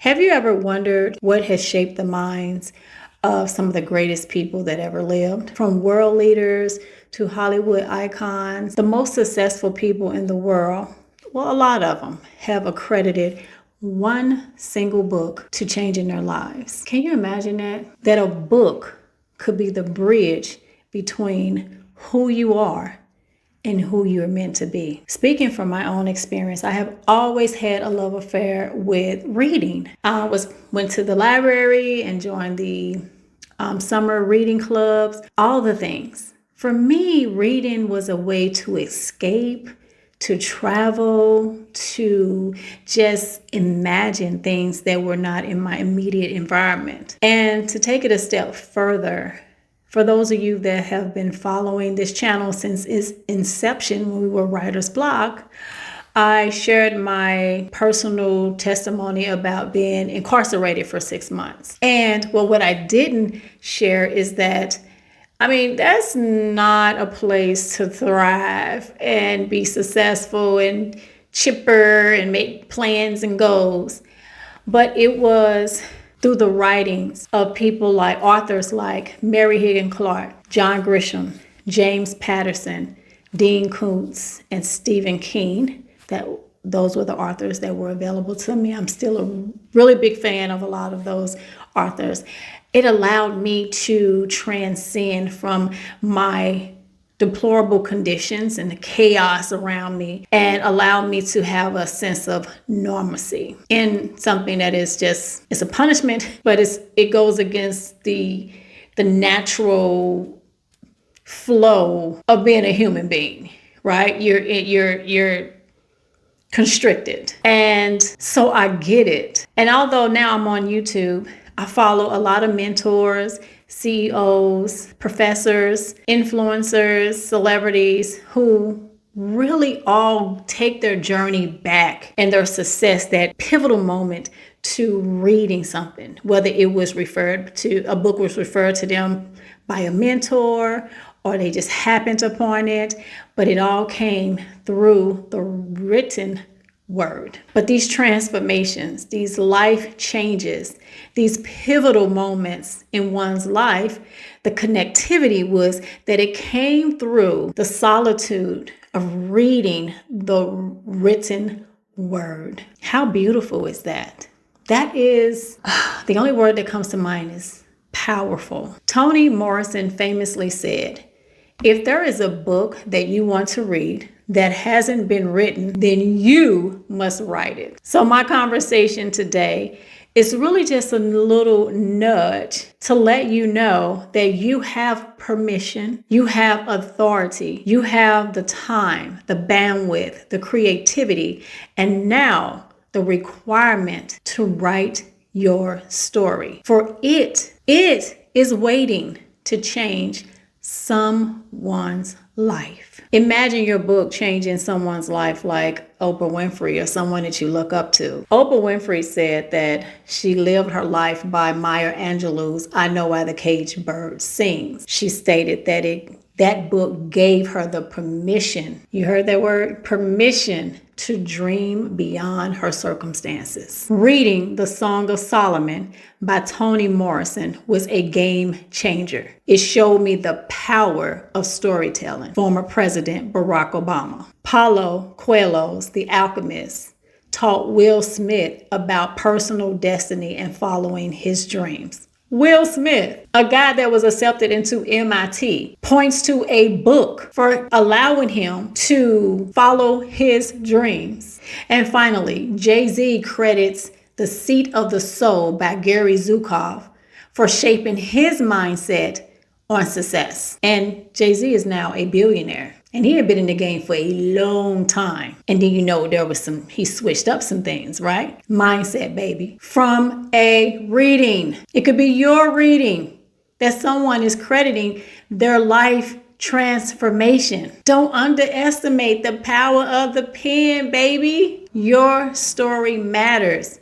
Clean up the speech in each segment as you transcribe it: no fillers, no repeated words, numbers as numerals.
Have you ever wondered what has shaped the minds of some of the greatest people that ever lived? From world leaders to Hollywood icons, the most successful people in the world, well, a lot of them have accredited one single book to changing their lives. Can you imagine that? That a book could be the bridge between who you are and who you're meant to be. Speaking from my own experience, I have always had a love affair with reading. I went to the library and joined the summer reading clubs, all the things. For me, reading was a way to escape, to travel, to just imagine things that were not in my immediate environment. And to take it a step further, for those of you that have been following this channel since its inception, when we were Writer's Block, I shared my personal testimony about being incarcerated for 6 months. And well, what I didn't share is that, that's not a place to thrive and be successful and chipper and make plans and goals. But it was through the writings of authors like Mary Higgins Clark, John Grisham, James Patterson, Dean Koontz, and Stephen King, that those were the authors that were available to me. I'm still a really big fan of a lot of those authors. It allowed me to transcend from my deplorable conditions and the chaos around me and allow me to have a sense of normalcy in something that is it's a punishment, but it goes against the natural flow of being a human being, right? You're constricted. And so I get it. And although now I'm on YouTube, I follow a lot of mentors, CEOs, professors, influencers, celebrities who really all take their journey back and their success, that pivotal moment, to reading something, whether a book was referred to them by a mentor or they just happened upon it, but it all came through the written word. But these transformations, these life changes, these pivotal moments in one's life, the connectivity was that it came through the solitude of reading the written word. How beautiful is that? That is, the only word that comes to mind is powerful. Toni Morrison famously said, "If there is a book that you want to read that hasn't been written, then you must write it." So my conversation today is really just a little nudge to let you know that you have permission, you have authority, you have the time, the bandwidth, the creativity, and now the requirement to write your story. For it is waiting to change someone's life. Imagine your book changing someone's life like Oprah Winfrey or someone that you look up to. Oprah Winfrey said that she lived her life by Maya Angelou's "I Know Why the Caged Bird Sings." She stated that that book gave her the permission, you heard that word, permission, to dream beyond her circumstances. Reading The Song of Solomon by Toni Morrison was a game changer. It showed me the power of storytelling. Former President Barack Obama. Paulo Coelho's The Alchemist taught Will Smith about personal destiny and following his dreams. Will Smith, a guy that was accepted into MIT, points to a book for allowing him to follow his dreams. And finally, Jay-Z credits The Seat of the Soul by Gary Zukav for shaping his mindset on success. And Jay-Z is now a billionaire. And he had been in the game for a long time. And then he switched up some things, right? Mindset, baby. From a reading. It could be your reading that someone is crediting their life transformation. Don't underestimate the power of the pen, baby. Your story matters.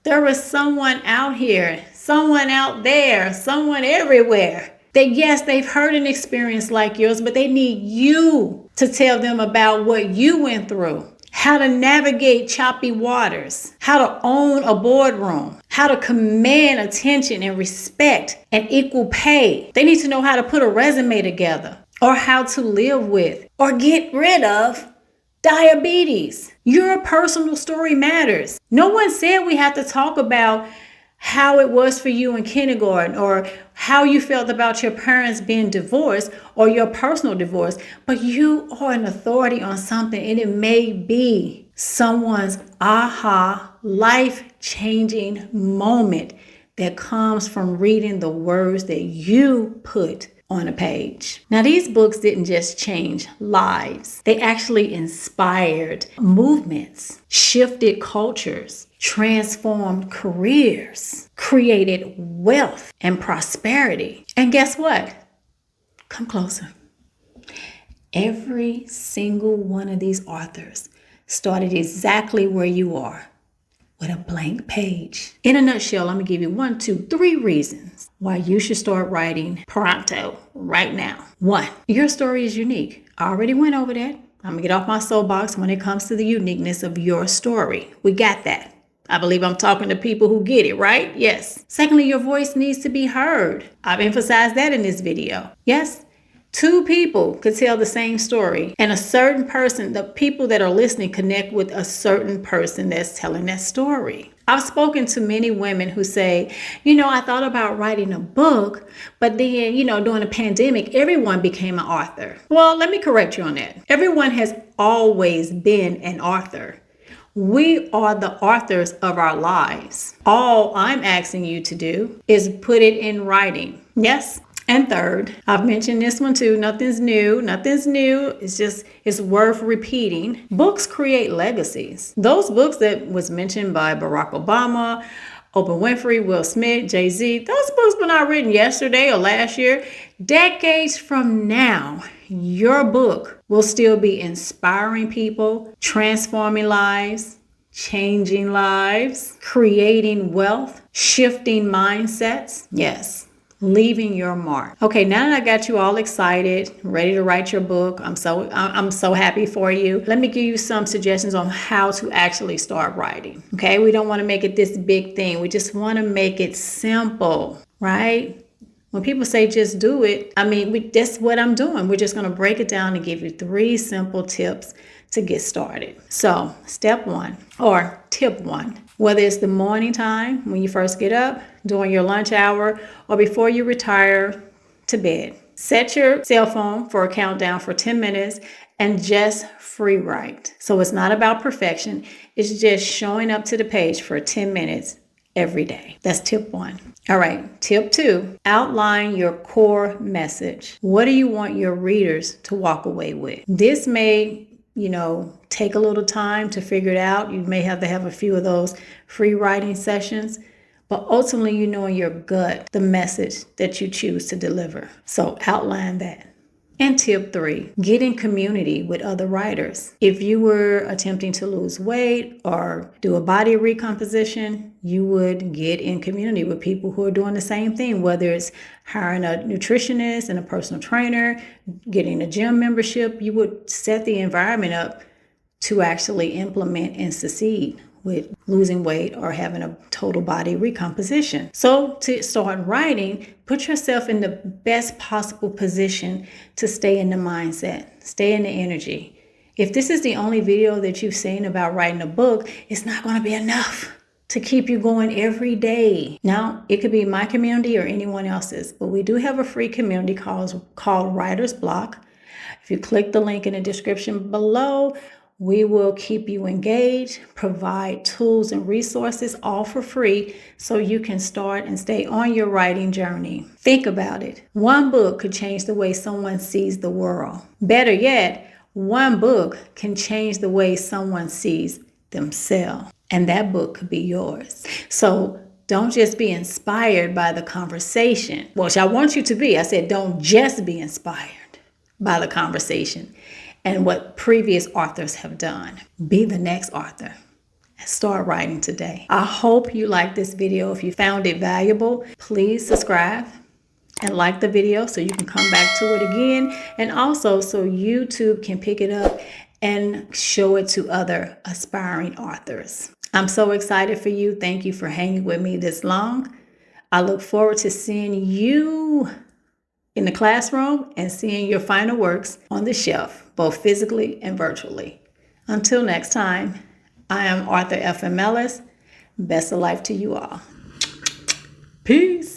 There is someone out here, someone out there, someone everywhere that, yes, they've heard an experience like yours, but they need you to tell them about what you went through, how to navigate choppy waters, how to own a boardroom, how to command attention and respect and equal pay. They need to know how to put a resume together, or how to live with or get rid of diabetes. Your personal story matters. No one said we have to talk about how it was for you in kindergarten, or how you felt about your parents being divorced, or your personal divorce, but you are an authority on something, and it may be someone's aha, life-changing moment that comes from reading the words that you put on a page. Now, these books didn't just change lives. They actually inspired movements, shifted cultures, transformed careers, created wealth and prosperity. And guess what? Come closer. Every single one of these authors started exactly where you are, with a blank page. In a nutshell, I'm gonna give you 1, 2, 3 reasons why you should start writing pronto right now. 1, your story is unique. I already went over that. I'm gonna get off my soapbox when it comes to the uniqueness of your story. We got that. I believe I'm talking to people who get it, right? Yes. Secondly, your voice needs to be heard. I've emphasized that in this video. Yes. 2 people could tell the same story, and a certain person, the people that are listening, connect with a certain person that's telling that story. I've spoken to many women who say, I thought about writing a book, but then, during the pandemic, everyone became an author. Well, let me correct you on that. Everyone has always been an author. We are the authors of our lives. All I'm asking you to do is put it in writing. Yes. And third, I've mentioned this one too. Nothing's new. It's worth repeating. Books create legacies. Those books that was mentioned by Barack Obama, Oprah Winfrey, Will Smith, Jay-Z, those books were not written yesterday or last year. Decades from now, your book will still be inspiring people, transforming lives, changing lives, creating wealth, shifting mindsets. Yes. Leaving your mark. Okay, now that I got you all excited, ready to write your book, I'm so happy for you. Let me give you some suggestions on how to actually start writing. Okay, we don't want to make it this big thing. We just want to make it simple, right? When people say just do it, that's what I'm doing. We're just going to break it down and give you 3 simple tips to get started. So, step 1 or tip 1. Whether it's the morning time when you first get up, during your lunch hour, or before you retire to bed, set your cell phone for a countdown for 10 minutes and just free write. So it's not about perfection. It's just showing up to the page for 10 minutes every day. That's tip 1. All right. Tip 2, outline your core message. What do you want your readers to walk away with? This may take a little time to figure it out. You may have to have a few of those free writing sessions, but ultimately, in your gut, the message that you choose to deliver. So outline that. And tip 3, get in community with other writers. If you were attempting to lose weight or do a body recomposition, you would get in community with people who are doing the same thing, whether it's hiring a nutritionist and a personal trainer, getting a gym membership. You would set the environment up to actually implement and succeed with losing weight or having a total body recomposition. So to start writing, put yourself in the best possible position to stay in the mindset, stay in the energy. If this is the only video that you've seen about writing a book, it's not going to be enough to keep you going every day. Now, it could be my community or anyone else's, but we do have a free community called Writer's Block. If you click the link in the description below, we will keep you engaged, provide tools and resources, all for free, so you can start and stay on your writing journey. Think about it. One book could change the way someone sees the world. Better yet, one book can change the way someone sees themselves, and that book could be yours. So don't just be inspired by the conversation, which I want you to be. I said, don't just be inspired by the conversation and what previous authors have done. Be the next author and start writing today. I hope you liked this video. If you found it valuable, please subscribe and like the video so you can come back to it again. And also so YouTube can pick it up and show it to other aspiring authors. I'm so excited for you. Thank you for hanging with me this long. I look forward to seeing you in the classroom and seeing your final works on the shelf, both physically and virtually. Until next time, I am Arthur F. M. Ellis. Best of life to you all. Peace.